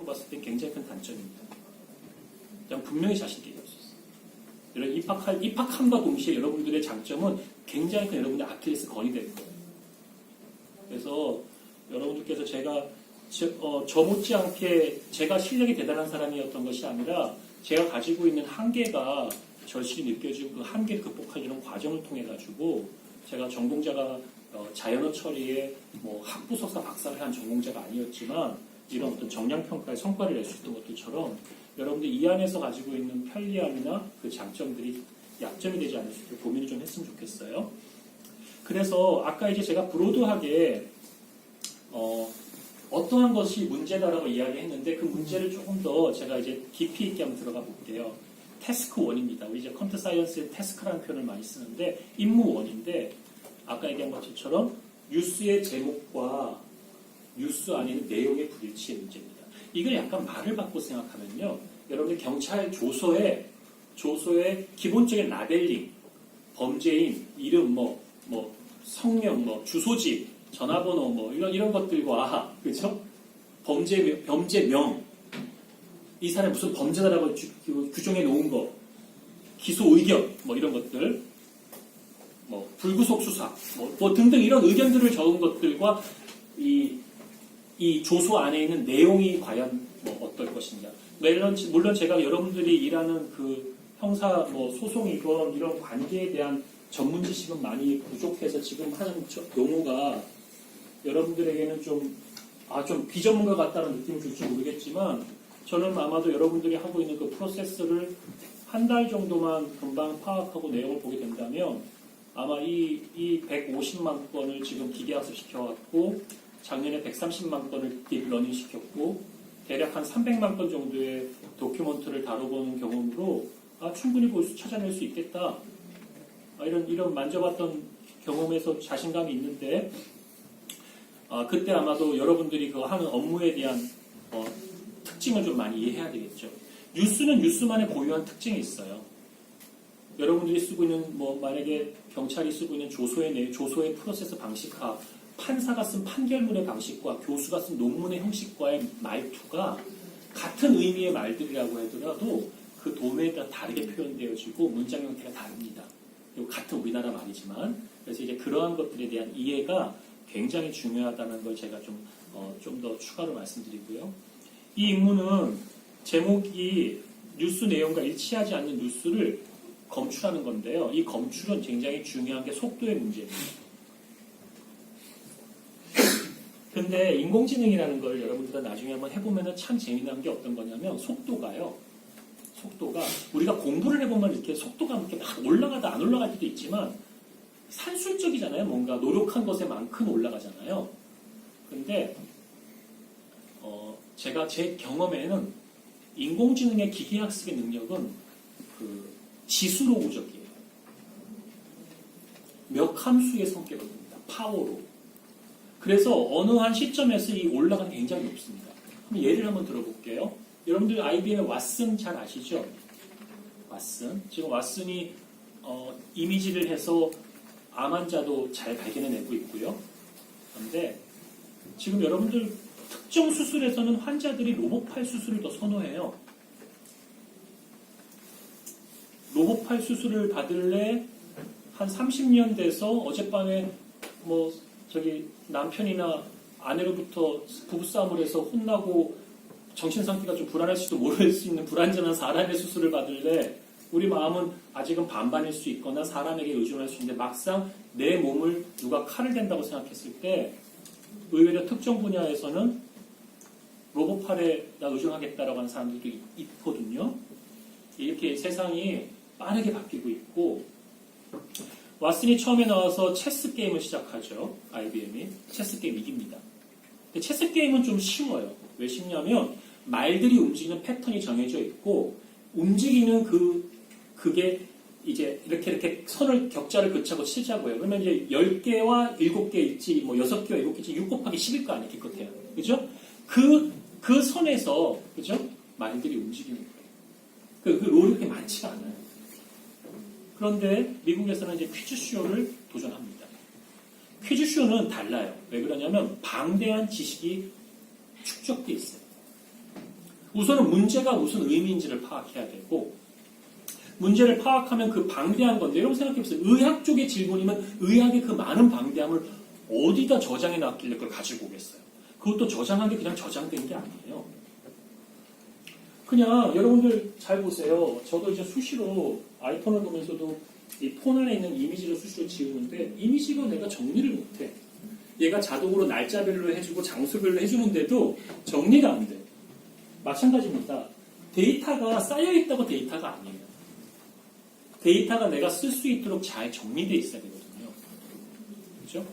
봤을 땐 굉장히 큰 단점입니다. 그냥 분명히 자신있게 얘기할 수 있어요. 이런 입학함과 동시에 여러분들의 장점은 굉장히 큰 여러분의 아킬레스 건이 될 거예요. 그래서 여러분들께서 제가 저 못지않게 제가 실력이 대단한 사람이었던 것이 아니라 제가 가지고 있는 한계가 절실히 느껴지고 그 한계를 극복하려는 과정을 통해 가지고 제가 전공자가 자연어 처리에 뭐 학부 석사 박사를 한 전공자가 아니었지만 이런 어떤 정량평가의 성과를 낼 수 있던 것들처럼 여러분들 이 안에서 가지고 있는 편리함이나 그 장점들이 약점이 되지 않을 수 있도록 고민을 좀 했으면 좋겠어요. 그래서 아까 이제 제가 브로드하게 어떠한 것이 문제다라고 이야기했는데 그 문제를 조금 더 제가 이제 깊이 있게 한번 들어가 볼게요. 태스크 1입니다. 우리 이제 컴퓨터 사이언스에 태스크라는 표현을 많이 쓰는데 임무 1인데 아까 얘기한 것처럼 뉴스의 제목과 뉴스 안에 있는 내용의 불일치의 문제입니다. 이걸 약간 말을 바꿔 생각하면요. 여러분들 경찰 조서에 기본적인 라벨링, 범죄인, 이름, 성명, 주소지, 전화번호, 이런 것들과, 그죠? 범죄명, 이 사람이 무슨 범죄다라고 규정해 놓은 거, 기소 의견, 이런 것들, 불구속 수사, 등등 이런 의견들을 적은 것들과 이 조소 안에 있는 내용이 과연 어떨 것인가. 물론 제가 여러분들이 일하는 그 형사 소송이건 이런 관계에 대한 전문 지식은 많이 부족해서 지금 하는 용어가 여러분들에게는 좀 비전문가 같다는 느낌을 줄지 모르겠지만 저는 아마도 여러분들이 하고 있는 그 프로세스를 한 달 정도만 금방 파악하고 내용을 보게 된다면 아마 이 150만 건을 지금 기계학습 시켜왔고 작년에 130만 건을 딥러닝 시켰고 대략 한 300만 건 정도의 도큐먼트를 다뤄보는 경험으로 충분히 찾아낼 수 있겠다. 이런 만져봤던 경험에서 자신감이 있는데 그때 아마도 여러분들이 그 하는 업무에 대한 특징을 좀 많이 이해해야 되겠죠. 뉴스는 뉴스만의 고유한 특징이 있어요. 여러분들이 쓰고 있는 만약에 경찰이 쓰고 있는 조소의 프로세스 방식과 판사가 쓴 판결문의 방식과 교수가 쓴 논문의 형식과의 말투가 같은 의미의 말들이라고 하더라도 그 도메인에 따라 다르게 표현되어지고 문장 형태가 다릅니다. 그리고 같은 우리나라 말이지만 그래서 이제 그러한 것들에 대한 이해가 굉장히 중요하다는 걸 제가 좀 더 추가로 말씀드리고요. 이 임무는 제목이 뉴스 내용과 일치하지 않는 뉴스를 검출하는 건데요. 이 검출은 굉장히 중요한 게 속도의 문제입니다. 근데 인공지능이라는 걸 여러분들은 나중에 한번 해보면 참 재미난 게 어떤 거냐면 속도가 우리가 공부를 해보면 이렇게 속도가 이렇게 막 올라가다 안 올라갈 때도 있지만 산술적이잖아요. 뭔가 노력한 것에만큼 올라가잖아요. 근데 제가 제 경험에는 인공지능의 기계학습의 능력은 그 지수로구적이에요. 몇 함수의 성격입니다. 파워로. 그래서 어느 한 시점에서 이 올라가는 게 굉장히 높습니다. 그럼 예를 한번 들어볼게요. 여러분들 IBM의 왓슨 잘 아시죠? 왓슨. 지금 왓슨이 이미지를 해서 암 환자도 잘 발견해내고 있고요. 그런데 지금 여러분들 특정 수술에서는 환자들이 로봇팔 수술을 더 선호해요. 로봇팔 수술을 받을래 한 30년 돼서 어젯밤에 남편이나 아내로부터 부부싸움을 해서 혼나고 정신 상태가 좀 불안할지도 모를 수 있는 불안전한 사람의 수술을 받을래 우리 마음은 아직은 반반일 수 있거나 사람에게 의존할 수 있는데 막상 내 몸을 누가 칼을 댄다고 생각했을 때 의외로 특정 분야에서는 로봇팔에 나 의존하겠다라고 하는 사람들도 있거든요. 이렇게 세상이 빠르게 바뀌고 있고 왓슨이 처음에 나와서 체스 게임을 시작하죠. IBM이. 체스 게임 이깁니다. 근데 체스 게임은 좀 쉬워요. 왜 쉽냐면 말들이 움직이는 패턴이 정해져 있고 움직이는 그게 이제 이렇게 선을 격자를 그치고 치자고요. 그러면 이제 10개와 7개일지 6개와 7개일지 6 곱하기 10일 거 아니에요. 기껏해요. 그죠? 그 선에서 그죠? 말들이 움직이는 거예요. 그 롤이 그렇게 많지가 않아요. 그런데 미국에서는 이제 퀴즈쇼를 도전합니다. 퀴즈쇼는 달라요. 왜 그러냐면 방대한 지식이 축적돼 있어요. 우선은 문제가 무슨 의미인지를 파악해야 되고, 문제를 파악하면 그 방대한 건데, 여러분 생각해보세요. 의학 쪽의 질문이면 의학의 그 많은 방대함을 어디다 저장해 놨길래 그걸 가지고 오겠어요. 그것도 저장한 게 그냥 저장된 게 아니에요. 그냥 여러분들 잘 보세요. 저도 이제 수시로 아이폰을 보면서도 이 폰 안에 있는 이미지를 수시로 지우는데 이미지가 내가 정리를 못해. 얘가 자동으로 날짜별로 해주고 장소별로 해주는데도 정리가 안 돼. 마찬가지입니다. 데이터가 쌓여있다고 데이터가 아니에요. 데이터가 내가 쓸 수 있도록 잘 정리되어 있어야 되거든요. 그렇죠?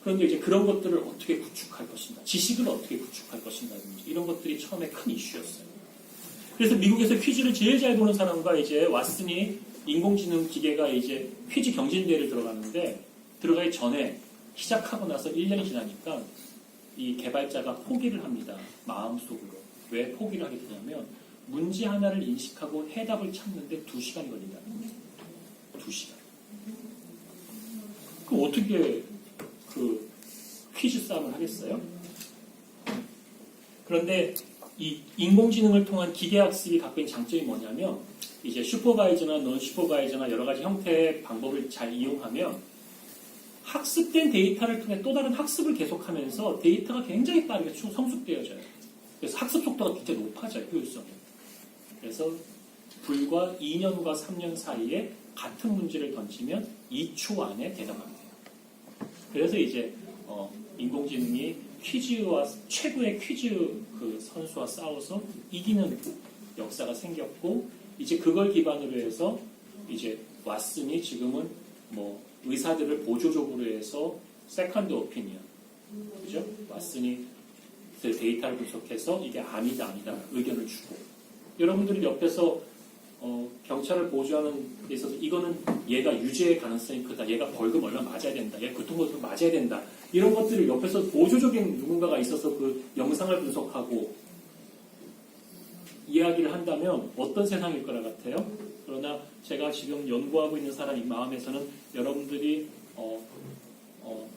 그런데 이제 그런 것들을 어떻게 구축할 것인가, 지식을 어떻게 구축할 것인가, 이런 것들이 처음에 큰 이슈였어요. 그래서 미국에서 퀴즈를 제일 잘 보는 사람과 이제 왓슨이 인공지능 기계가 이제 퀴즈 경진대회를 들어갔는데, 들어가기 전에 시작하고 나서 1년이 지나니까 이 개발자가 포기를 합니다. 마음속으로. 왜 포기를 하게 되냐면 문제 하나를 인식하고 해답을 찾는데 2시간이 걸린다는 거예요. 2시간. 그럼 어떻게 그 퀴즈 싸움을 하겠어요? 그런데 이 인공지능을 통한 기계학습이 갖고 있는 장점이 뭐냐면 이제 슈퍼바이저나 논 슈퍼바이저나 여러 가지 형태의 방법을 잘 이용하면 학습된 데이터를 통해 또 다른 학습을 계속하면서 데이터가 굉장히 빠르게 성숙되어져요. 그래서 학습 속도가 굉장히 높아져요, 효율성이. 그래서 불과 2년과 3년 사이에 같은 문제를 던지면 2초 안에 대답합니다. 그래서 이제 인공지능이 퀴즈와 최고의 퀴즈 그 선수와 싸워서 이기는 역사가 생겼고, 이제 그걸 기반으로 해서 이제 왓슨이 지금은 뭐 의사들을 보조적으로 해서 세컨드 오피니언, 그죠? 왓슨이 그 데이터를 분석해서 이게 아니다 의견을 주고, 여러분들이 옆에서 경찰을 보조하는 데 있어서 이거는 얘가 유죄의 가능성이 크다, 얘가 벌금 얼마 맞아야 된다, 얘가 교통보험 맞아야 된다, 이런 것들을 옆에서 보조적인 누군가가 있어서 그 영상을 분석하고 이야기를 한다면 어떤 세상일 거라 같아요? 그러나 제가 지금 연구하고 있는 사람의 마음에서는 여러분들이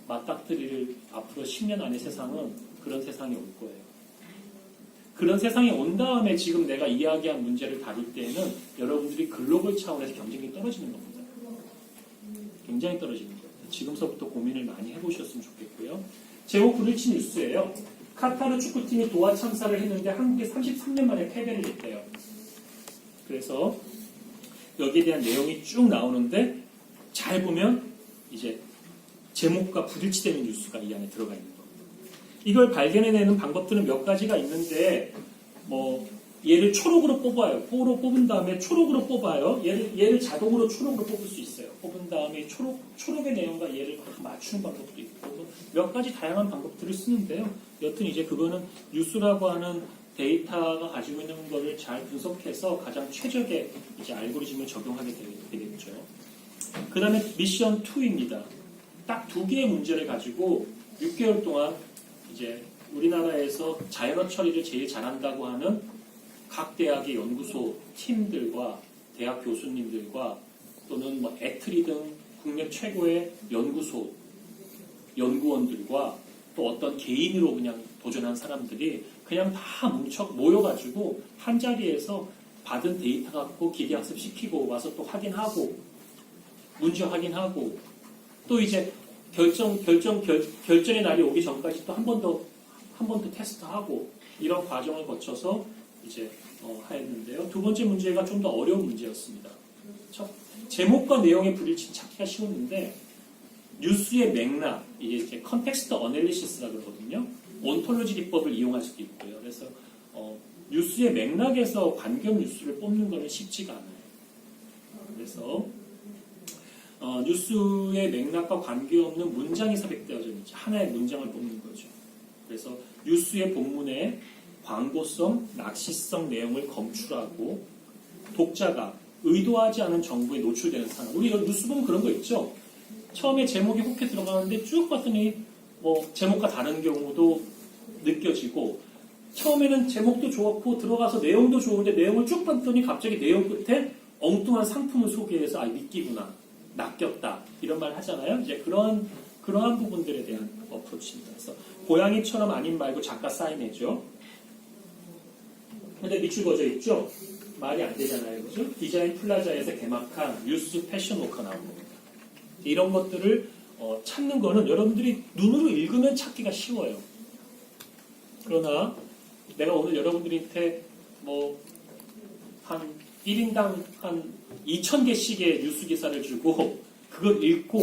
맞닥뜨릴 앞으로 10년 안의 세상은 그런 세상이 올 거예요. 그런 세상이 온 다음에 지금 내가 이야기한 문제를 다룰 때에는 여러분들이 글로벌 차원에서 경쟁력이 떨어지는 겁니다. 굉장히 떨어지는 거예요. 지금서부터 고민을 많이 해보셨으면 좋겠고요. 제목 불일치 뉴스예요. 카타르 축구팀이 도하 참사를 했는데 한국에 33년 만에 패배를 했대요. 그래서 여기에 대한 내용이 쭉 나오는데 잘 보면 이제 제목과 부딪히되는 뉴스가 이 안에 들어가 있는 겁니다. 이걸 발견해내는 방법들은 몇 가지가 있는데 뭐 얘를 초록으로 뽑아요. 뽀로 뽑은 다음에 초록으로 뽑아요. 얘를 자동으로 초록으로 뽑을 수 있어요. 뽑은 다음에 초록의 내용과 얘를 맞추는 방법도 있고 몇 가지 다양한 방법들을 쓰는데요. 여튼 이제 그거는 뉴스라고 하는 데이터가 가지고 있는 거를 잘 분석해서 가장 최적의 이제 알고리즘을 적용하게 되겠죠. 그 다음에 미션 2입니다. 딱 2개의 문제를 가지고 6개월 동안 이제 우리나라에서 자연어 처리를 제일 잘한다고 하는 각 대학의 연구소 팀들과 대학 교수님들과 또는 뭐 애트리 등 국내 최고의 연구소 연구원들과 또 어떤 개인으로 그냥 도전한 사람들이 그냥 다 모여가지고 한 자리에서 받은 데이터 갖고 기계학습 시키고 와서 또 확인하고 문제 확인하고 또 이제 결전의 날이 오기 전까지 또 한 번 더 테스트하고 이런 과정을 거쳐서 이제 했는데요. 두 번째 문제가 좀 더 어려운 문제였습니다. 제목과 내용의 불일치는 찾기가 쉬웠는데 뉴스의 맥락, 이게 이제 컨텍스트 어널리시스라고 그러거든요. 온톨로지 기법을 이용할 수도 있고요. 그래서 뉴스의 맥락에서 관계없는 뉴스를 뽑는 것은 쉽지가 않아요. 그래서 뉴스의 맥락과 관계없는 문장이 삽입되어져 있는지 하나의 문장을 뽑는 거죠. 그래서 뉴스의 본문에 광고성, 낚시성 내용을 검출하고 독자가 의도하지 않은 정보에 노출되는 상황. 우리 뉴스 보면 그런 거 있죠. 처음에 제목이 혹해 들어가는데 쭉 봤더니 뭐 제목과 다른 경우도 느껴지고 처음에는 제목도 좋았고 들어가서 내용도 좋은데 내용을 쭉 봤더니 갑자기 내용 끝에 엉뚱한 상품을 소개해서 미끼구나, 낚였다 이런 말 하잖아요. 이제 그러한 부분들에 대한 어프로치입니다. 그래서 고양이처럼 아님 말고 작가 사인해줘. 근데 밑줄 그어져 있죠? 말이 안 되잖아요. 그죠? 디자인 플라자에서 개막한 뉴스 패션 워크가 나온 겁니다. 이런 것들을 찾는 거는 여러분들이 눈으로 읽으면 찾기가 쉬워요. 그러나 내가 오늘 여러분들한테 한 1인당 한 2,000개씩의 뉴스 기사를 주고 그걸 읽고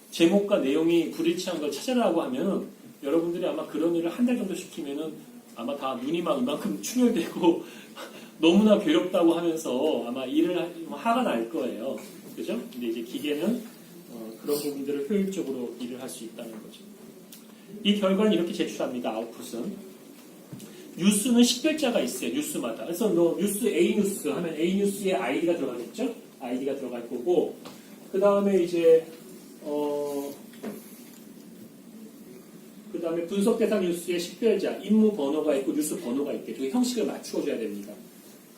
제목과 내용이 불일치한 걸 찾아라고 하면 여러분들이 아마 그런 일을 한 달 정도 시키면은 아마 다 눈이 막 이만큼 충혈되고 너무나 괴롭다고 하면서 아마 일을 화가 날 거예요. 그죠? 근데 이제 기계는 그런 부분들을 효율적으로 일을 할 수 있다는 거죠. 이 결과는 이렇게 제출합니다. 아웃풋은. 뉴스는 식별자가 있어요. 뉴스마다. 그래서 뉴스 A 뉴스 하면 A 뉴스에 아이디가 들어가겠죠? 아이디가 들어갈 거고 그 다음에 이제 그 다음에 분석 대상 뉴스의 식별자, 임무 번호가 있고 뉴스 번호가 있겠죠. 그 형식을 맞추어줘야 됩니다.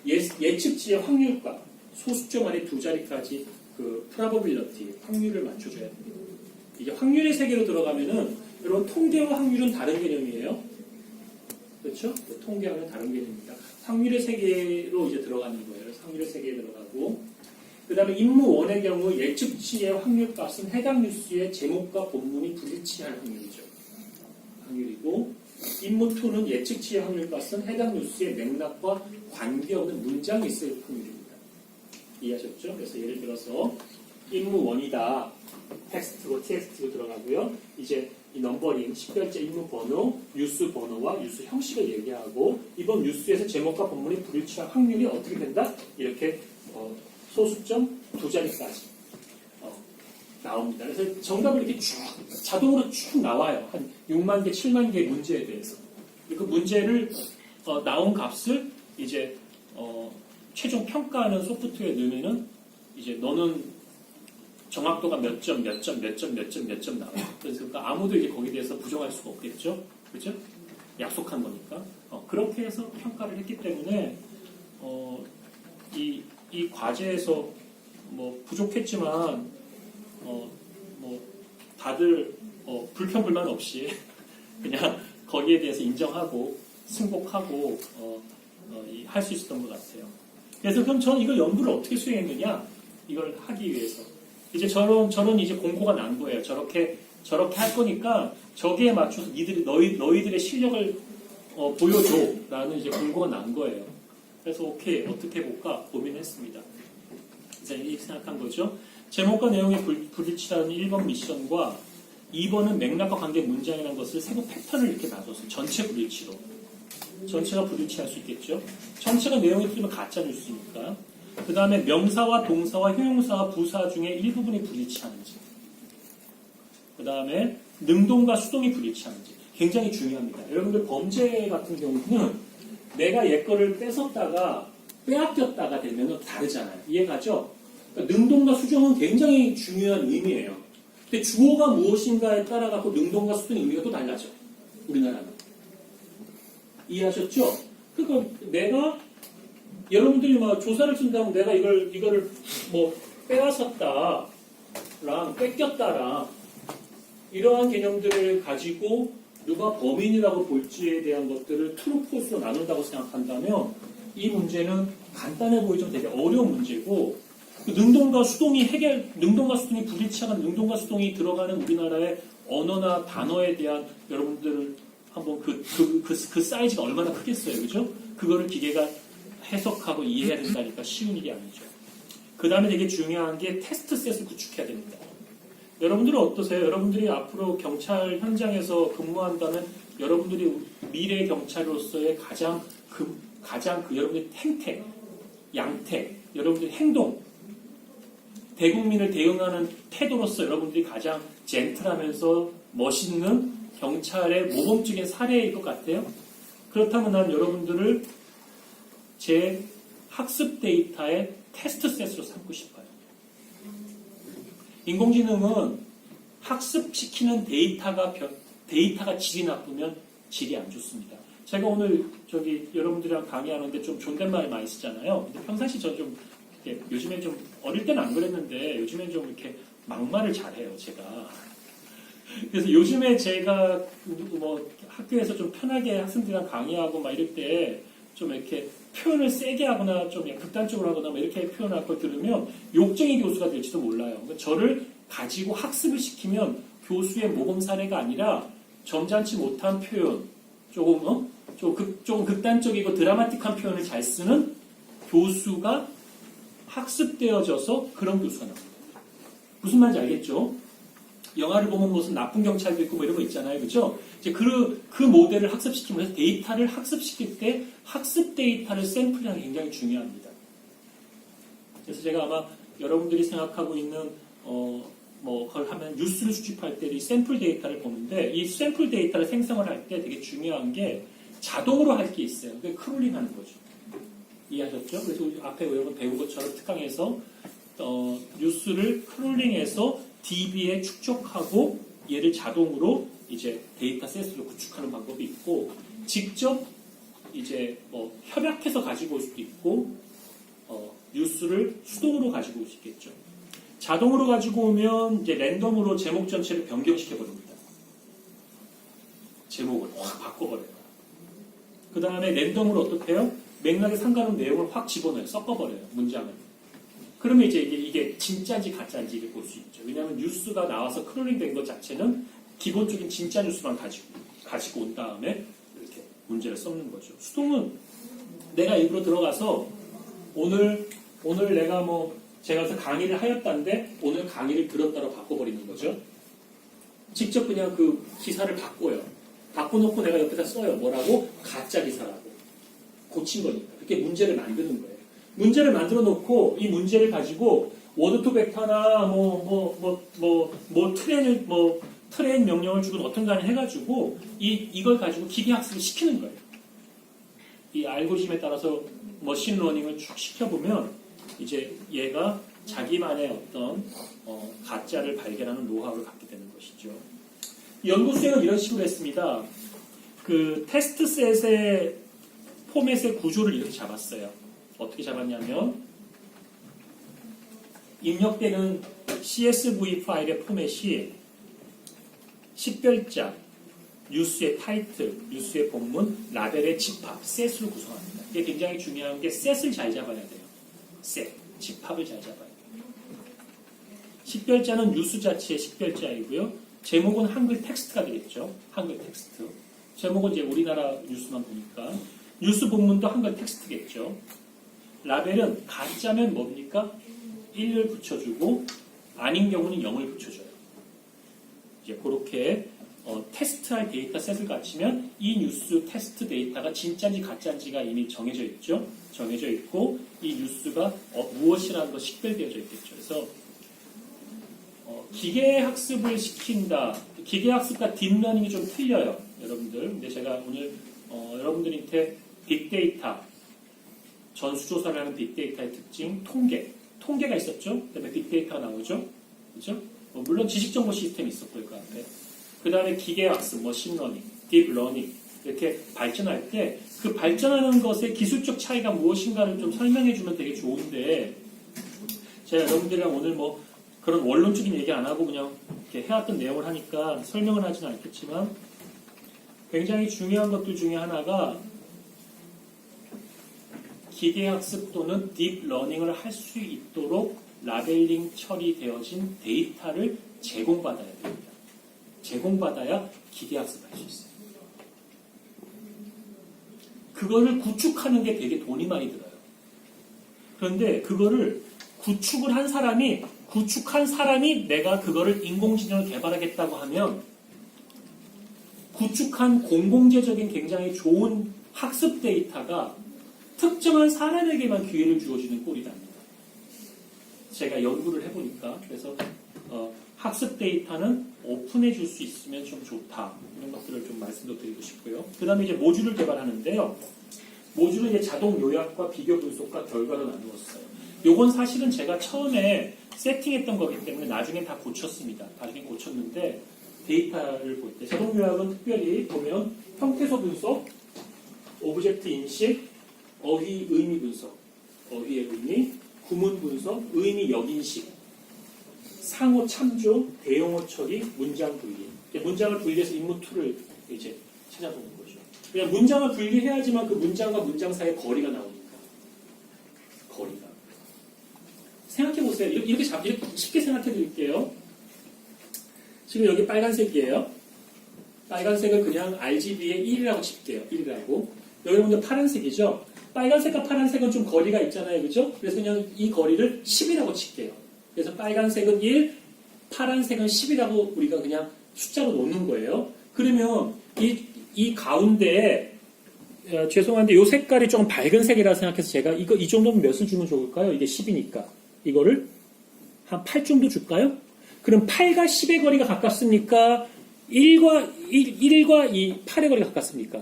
예측치의 확률값, 소수점 안에 두 자리까지 그 probability, 확률을 맞춰줘야 됩니다. 이게 확률의 세계로 들어가면은 여러분 통계와 확률은 다른 개념이에요. 그렇죠? 통계와는 다른 개념입니다. 확률의 세계로 이제 들어가는 거예요. 그래서 확률의 세계에 들어가고 그 다음에 임무 1의 경우 예측치의 확률값은 해당 뉴스의 제목과 본문이 불일치할 확률이죠. 확률이고 임무 2는 예측치의 확률값은 해당 뉴스의 맥락과 관계없는 문장이 있을 확률입니다. 이해하셨죠? 그래서 예를 들어서 임무 1이다. 텍스트고 TXT로 들어가고요. 이제 이 넘버링, 식별자 임무 번호, 뉴스 번호와 뉴스 형식을 얘기하고 이번 뉴스에서 제목과 본문이 불일치할 확률이 어떻게 된다? 이렇게 소수점 두 자리까지 나옵니다. 그래서 정답을 이렇게 쭉 자동으로 쭉 나와요. 한 6만 개, 7만 개의 문제에 대해서. 그 문제를 나온 값을 이제 최종 평가하는 소프트웨어에 넣으면은 이제 너는 정확도가 몇 점 나와요. 그래서 그러니까 아무도 이제 거기에 대해서 부정할 수가 없겠죠. 그죠? 약속한 거니까. 그렇게 해서 평가를 했기 때문에 이 과제에서 부족했지만 다들 불평불만 없이 그냥 거기에 대해서 인정하고 승복하고 할 수 있었던 것 같아요. 그래서 그럼 저는 이걸 연구를 어떻게 수행했느냐? 이걸 하기 위해서 이제 저는 이제 공고가 난 거예요. 저렇게 할 거니까 저기에 맞춰서 너희들의 실력을 보여줘라는 이제 공고가 난 거예요. 그래서 오케이 어떻게 해볼까 고민했습니다. 그래서 이렇게 생각한 거죠. 제목과 내용의 불일치라는 1번 미션과 2번은 맥락과 관계 문장이라는 것을 세부 패턴을 이렇게 놔줘서 전체 불일치로. 전체가 불일치할 수 있겠죠. 전체가 내용이 틀리면 가짜 뉴스니까. 그 다음에 명사와 동사와 형용사와 부사 중에 일부분이 불일치하는지. 그 다음에 능동과 수동이 불일치하는지. 굉장히 중요합니다. 여러분들 범죄 같은 경우는 내가 얘 거를 뺏었다가 빼앗겼다가 되면 다르잖아요. 이해가죠? 그러니까 능동과 수동은 굉장히 중요한 의미예요. 근데 주어가 무엇인가에 따라 갖고 능동과 수동의 의미가 또 달라져. 우리나라는. 이해하셨죠? 그러니까 내가 여러분들이 조사를 쓴다면 내가 이거를 빼앗았다랑 뺏겼다랑 이러한 개념들을 가지고 누가 범인이라고 볼지에 대한 것들을 트루 폴스로 나눈다고 생각한다면 이 문제는 간단해 보이지만 되게 어려운 문제고 능동과 수동이 불일치하는 능동과 수동이 들어가는 우리나라의 언어나 단어에 대한 여러분들 한번 그 사이즈가 얼마나 크겠어요. 그죠? 그거를 기계가 해석하고 이해해야 된다니까 쉬운 일이 아니죠. 그 다음에 되게 중요한 게 테스트 셋을 구축해야 됩니다. 여러분들은 어떠세요? 여러분들이 앞으로 경찰 현장에서 근무한다면 여러분들이 미래 경찰로서의 가장 여러분들의 행태, 양태, 여러분들의 행동, 대국민을 대응하는 태도로서 여러분들이 가장 젠틀하면서 멋있는 경찰의 모범적인 사례일 것 같아요. 그렇다면 난 여러분들을 제 학습 데이터의 테스트 셋으로 삼고 싶어요. 인공지능은 학습시키는 데이터가 질이 나쁘면 질이 안 좋습니다. 제가 오늘 여러분들이랑 강의하는데 좀 존댓말 많이 쓰잖아요. 근데 평상시 저 좀 요즘에 좀 어릴 때는 안 그랬는데 요즘엔 좀 이렇게 막말을 잘해요, 제가. 그래서 요즘에 제가 학교에서 좀 편하게 학생들이랑 강의하고 막 이럴 때 좀 이렇게 표현을 세게 하거나 좀 극단적으로 하거나 뭐 이렇게 표현할 걸 들으면 욕쟁이 교수가 될지도 몰라요. 그러니까 저를 가지고 학습을 시키면 교수의 모범 사례가 아니라 점잖지 못한 표현, 조금 극단적이고 드라마틱한 표현을 잘 쓰는 교수가 학습되어져서 그런 교수가 나옵니다. 무슨 말인지 알겠죠? 영화를 보면 무슨 나쁜 경찰도 있고 뭐 이런 거 있잖아요. 그죠? 이제 그 모델을 학습시키면서 데이터를 학습시킬 때 학습 데이터를 샘플하는 게 굉장히 중요합니다. 그래서 제가 아마 여러분들이 생각하고 있는 그걸 하면 뉴스를 수집할 때 이 샘플 데이터를 보는데 이 샘플 데이터를 생성을 할 때 되게 중요한 게 자동으로 할 게 있어요. 그게 크롤링 하는 거죠. 이해하셨죠? 그래서 우리 앞에 여러분 배운 것처럼 특강에서 뉴스를 크롤링해서 DB에 축적하고 얘를 자동으로 이제 데이터 셋으로 구축하는 방법이 있고 직접 이제 협약해서 가지고 올 수도 있고 뉴스를 수동으로 가지고 올 수 있겠죠. 자동으로 가지고 오면 이제 랜덤으로 제목 전체를 변경시켜 버립니다. 제목을 확 바꿔버려요. 그 다음에 랜덤으로 어떻게 해요? 맥락에 상관없는 내용을 확 집어넣어요. 섞어버려요. 문장을. 그러면 이제 이게 진짜인지 가짜인지를 볼 수 있죠. 왜냐하면 뉴스가 나와서 크롤링 된 것 자체는 기본적인 진짜 뉴스만 가지고 온 다음에 이렇게 문제를 섞는 거죠. 수동은 내가 일부러 들어가서 오늘 내가 제가 그래서 강의를 하였다는데 오늘 강의를 들었다로 바꿔버리는 거죠. 직접 그냥 그 기사를 바꿔요. 바꿔놓고 내가 옆에다 써요. 뭐라고? 가짜 기사라고. 고친 거니까. 그렇게 문제를 만드는 거예요. 문제를 만들어 놓고 이 문제를 가지고 워드 투 벡터나 트레인 명령을 주고 어떤 간에 해가지고 이걸 가지고 기계 학습을 시키는 거예요. 이 알고리즘에 따라서 머신 러닝을 쭉 시켜보면 이제 얘가 자기만의 어떤 가짜를 발견하는 노하우를 갖게 되는 것이죠. 연구 수행은 이런 식으로 했습니다. 그 테스트 셋의 포맷의 구조를 이렇게 잡았어요. 어떻게 잡았냐면 입력되는 CSV 파일의 포맷이 식별자, 뉴스의 타이틀, 뉴스의 본문, 라벨의 집합, 셋으로 구성합니다. 이게 굉장히 중요한 게 셋을 잘 잡아야 돼요. 셋, 집합을 잘 잡아야 돼요. 식별자는 뉴스 자체의 식별자이고요. 제목은 한글 텍스트가 되겠죠. 한글 텍스트. 제목은 이제 우리나라 뉴스만 보니까 뉴스 본문도 한글 텍스트겠죠. 라벨은 가짜면 뭡니까? 1을 붙여주고 아닌 경우는 0을 붙여줘요. 이제 그렇게 테스트할 데이터 셋을 갖추면 이 뉴스 테스트 데이터가 진짜인지 가짜인지가 이미 정해져 있죠. 정해져 있고 이 뉴스가 무엇이라는 것 식별되어져 있겠죠. 그래서 기계학습을 시킨다. 기계학습과 딥러닝이 좀 틀려요. 여러분들. 근데 제가 오늘 여러분들한테 빅데이터, 전수조사를 하는 빅데이터의 특징, 통계가 있었죠. 그 다음에 빅데이터가 나오죠. 그죠? 물론 지식정보 시스템이 있었고요. 그 앞에. 그 다음에 기계학습, 머신러닝, 딥러닝 이렇게 발전할 때 그 발전하는 것의 기술적 차이가 무엇인가를 좀 설명해 주면 되게 좋은데 제가 여러분들이랑 오늘 그런 원론적인 얘기 안 하고 그냥 이렇게 해왔던 내용을 하니까 설명을 하지는 않겠지만 굉장히 중요한 것들 중에 하나가 기계학습 또는 딥러닝을 할 수 있도록 라벨링 처리되어진 데이터를 제공받아야 됩니다. 제공받아야 기계학습을 할 수 있어요. 그거를 구축하는 게 되게 돈이 많이 들어요. 그런데 그거를 구축한 사람이 내가 그거를 인공지능을 개발하겠다고 하면 구축한 공공재적인 굉장히 좋은 학습 데이터가 특정한 사람에게만 기회를 주어지는 꼴이 납니다. 제가 연구를 해보니까 그래서 학습 데이터는 오픈해 줄 수 있으면 좀 좋다. 이런 것들을 좀 말씀도 드리고 싶고요. 그 다음에 이제 모듈을 개발하는데요. 모듈은 이제 자동 요약과 비교 분석과 결과로 나누었어요. 요건 사실은 제가 처음에 세팅했던 거기 때문에 나중에 다 고쳤습니다. 나중에 고쳤는데 데이터를 볼 때 자동 요약은 특별히 보면 형태소 분석, 오브젝트 인식, 어휘 의미 분석, 어휘의 의미, 구문 분석, 의미 역인식, 상호 참조, 대용어 처리, 문장 분리. 문장을 분리해서 인무2를 이제 찾아보는 거죠. 그냥 문장을 분리해야지만 그 문장과 문장 사이의 거리가 나오니까. 생각해 보세요. 이렇게 쉽게 생각해 드릴게요. 지금 여기 빨간색이에요. 빨간색을 그냥 RGB의 1이라고 칠게요. 1이라고. 여기 먼저 파란색이죠. 빨간색과 파란색은 좀 거리가 있잖아요. 그죠? 그래서 그냥 이 거리를 10이라고 칠게요. 그래서 빨간색은 1, 파란색은 10이라고 우리가 그냥 숫자로 놓는 거예요. 그러면 이 가운데 죄송한데 이 색깔이 조금 밝은 색이라 생각해서 제가 이 정도면 몇을 주면 좋을까요? 이게 10이니까. 이거를 한 8 정도 줄까요? 그럼 8과 10의 거리가 가깝습니까? 1과 이 8의 거리가 가깝습니까?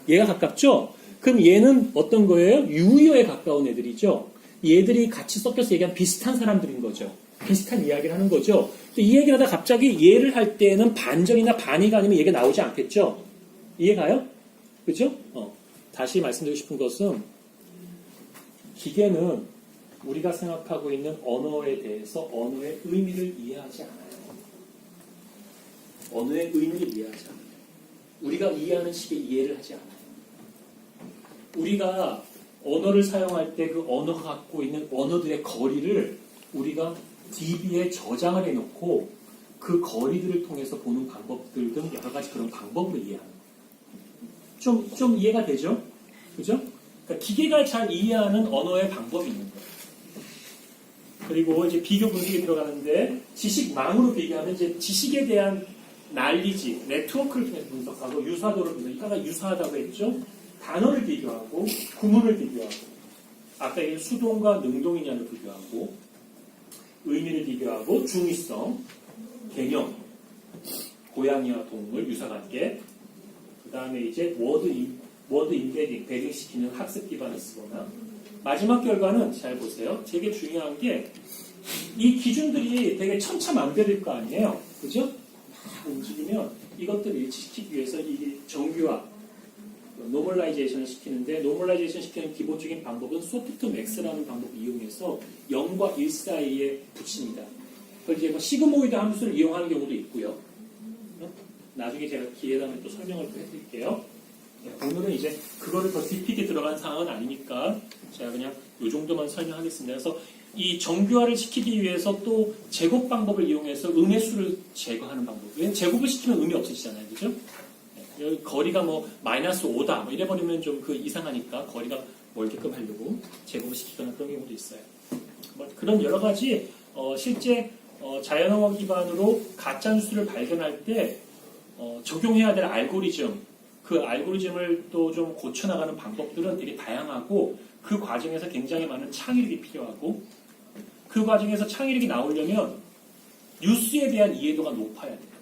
얘가 가깝죠? 그럼 얘는 어떤 거예요? 유효에 가까운 애들이죠? 얘들이 같이 섞여서 얘기하면 비슷한 사람들인 거죠. 비슷한 이야기를 하는 거죠. 이 얘기를 하다 갑자기 얘를 할 때는 반전이나 반의가 아니면 얘기가 나오지 않겠죠? 이해가요? 그죠? 다시 말씀드리고 싶은 것은 기계는 우리가 생각하고 있는 언어에 대해서 언어의 의미를 이해하지 않아요. 언어의 의미를 이해하지 않아요. 우리가 이해하는 식의 이해를 하지 않아요. 우리가 언어를 사용할 때 그 언어가 갖고 있는 언어들의 거리를 우리가 DB에 저장을 해놓고 그 거리들을 통해서 보는 방법들 등 여러 가지 그런 방법으로 이해하는 거예요. 좀 이해가 되죠? 그죠? 그러니까 기계가 잘 이해하는 언어의 방법이 있는 거예요. 그리고 이제 비교 분석에 들어가는데 지식망으로 비교하면 이제 지식에 대한 난리지, 네트워크를 통해서 분석하고 유사도를 분석, 아까 유사하다고 했죠? 단어를 비교하고 구문을 비교하고 아까 얘기한 수동과 능동이냐를 비교하고 의미를 비교하고 중의성, 개념, 고양이와 동물, 유사관계 그 다음에 이제 워드 인베딩, 배딩시키는 학습 기반을 쓰거나 마지막 결과는 잘 보세요. 되게 중요한 게 이 기준들이 되게 천차만별일 거 아니에요. 그죠? 움직이면 이것들을 일치시키기 위해서 이게 정규화, 노멀라이제이션을 시키는데 노멀라이제이션 시키는 기본적인 방법은 소프트 맥스라는 방법을 이용해서 0과 1 사이에 붙입니다. 그걸 이제 시그모이드 함수를 이용하는 경우도 있고요. 나중에 제가 기회 되면 또 설명을 또 해드릴게요. 오늘은 이제 그거를 더 깊게 들어간 상황은 아니니까 제가 그냥 이 정도만 설명하겠습니다. 그래서 이 정규화를 시키기 위해서 또 제곱 방법을 이용해서 음의 수를 제거하는 방법. 왜냐면 제곱을 시키면 음이 없어지잖아요. 그죠? 여기 거리가 뭐 마이너스 5다. 뭐 이래버리면 좀 그 이상하니까 거리가 멀게끔 하려고 제곱을 시키거나 그런 경우도 있어요. 뭐 그런 여러 가지 실제 자연어원 기반으로 가짜뉴스를 발견할 때 적용해야 될 알고리즘, 그 알고리즘을 또 좀 고쳐나가는 방법들은 되게 다양하고 그 과정에서 굉장히 많은 창의력이 필요하고 그 과정에서 창의력이 나오려면 뉴스에 대한 이해도가 높아야 돼요.